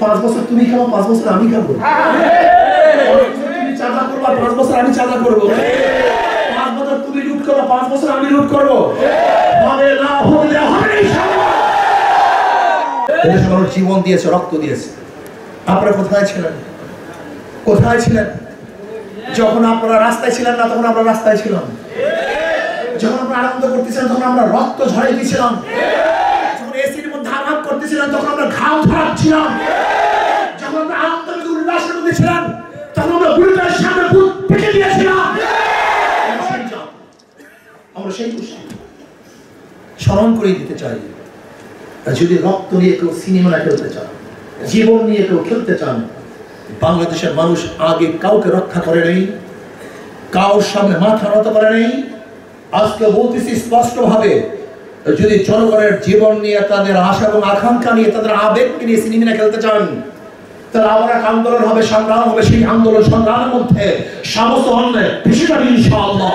5 বছর তুমি খাও, 5 বছর আমি খাবো। তুমি চাঁদা করবা, 5 বছর আমি চাঁদা করবো। 5 বছর তুমি লুট করো, 5 বছর আমি লুট করবো। হবে না, হবে ইনশাআল্লাহ। এদেশে মানুষ জীবন দিয়েছে, রক্ত দিয়েছে। আপনারা কোথায় ছিলেন? কোথায় ছিলেন? যখন আপনারা রাস্তায় ছিলেন না, তখন আমরা রাস্তায় ছিলাম। যখন আমরা আনন্দ করতেছিলাম, তখন আমরা রক্ত ঝরাই দিয়েছিলাম। যখন এসির মধ্যে আরাম করতেছিলাম, তখন আমরা ঘাম ঝরাচ্ছিলাম। যখন আমরা আনন্দ উল্লাসের মধ্যে ছিলাম, তখন আমরা বুলেটের সামনে বুট পেতে দিয়েছিলাম। আমরা সেই খুশি স্মরণ করে দিতে চাই। যদি রক্ত নিয়ে কেউ সিনেমা খেলতে চান, জীবন নিয়ে কেউ খেলতে চান, বাংলাদেশের মানুষ আগে কাউকে রক্ষা করে নেই, কাউর সামনে মাথা নত করে নেই। আজকে বলতেছি স্পষ্টভাবে, যদি জনগণের জীবন নিয়ে, তাদের আশা এবং আকাঙ্ক্ষা নিয়ে, তাদের আবেগকে নিয়ে সিনেমা খেলতে চান, তাহলে আবার এক আন্দোলন হবে, সংগ্রাম হবে। সেই আন্দোলন সংগ্রামের মধ্যে সমস্ত অন্যায় ভেসে যাবে ইনশাআল্লাহ।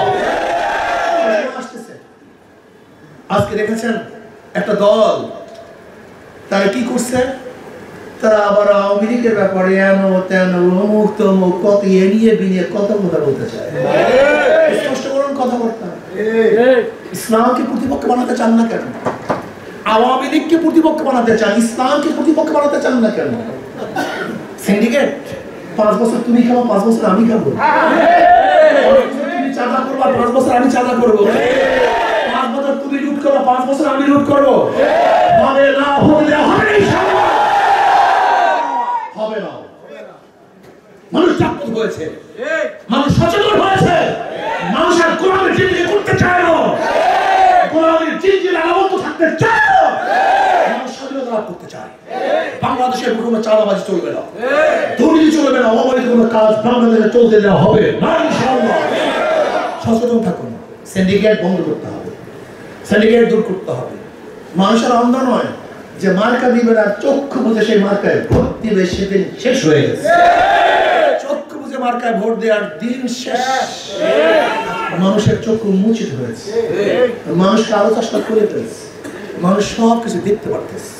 আজকে দেখেছেন একটা দল, তারা কি করছে? তারা আবার আওয়ামী লীগের ব্যাপারে এন তেন অমুক তমুক কত এনিয়ে বিনিয়ে কত কথা বলতে চায়। স্পষ্ট করুন কথাবার্তা। ইসলামকে প্রতিপক্ষ বানাতে চান না কেন? আওয়ামী লীগকে প্রতিপক্ষ বানাতে চান, ইসলামকে প্রতিপক্ষ বানাতে চান না কেন? সিন্ডিকেট, 5 বছর তুমি খাও, 5 বছর আমি খাবো। তুমি চাঁদা করবা, 5 বছর আমি চাঁদা করবো। 5 বছর তুমি লুট করো, 5 বছর আমি লুট করবো। হবে না, হবে ইনশাআল্লাহ। হবে না। মানুষ জাগ্রত হয়েছে, মানুষ সচেতন হয়েছে, মানুষ আর গোলামের জিন্দেগি করতে চায় না, গোলামের জিন্দেগি আবদ্ধ থাকতে চায় না, মানুষ স্বাধীনতা লাভ করতে চায়। বাংলাদেশের কোনো চাঁদাবাজি চলবে না, দুর্নীতি চলবে না, অবৈধ কোনো কাজ বাংলাদেশে চলতে দেওয়া হবে না ইনশাআল্লাহ। সচেতন থাকুন। সিন্ডিকেট বন্ধ করতে হবে, সিন্ডিকেট দূর করতে হবে। মানুষের অন্ধ নয় যে মার্কা দিবে না, চক্ষু বুঝে সেই মার্কায় ভোট দিবে, সেদিন শেষ হয়ে গেছে। চক্ষু বুঝে মার্কায় ভোট দেওয়ার দিন শেষ। মানুষের চক্ষু মুচিত হয়েছে, মানুষকে আলো চাষটা করে ফেলছে, মানুষ সব কিছু দেখতে পারতেছে।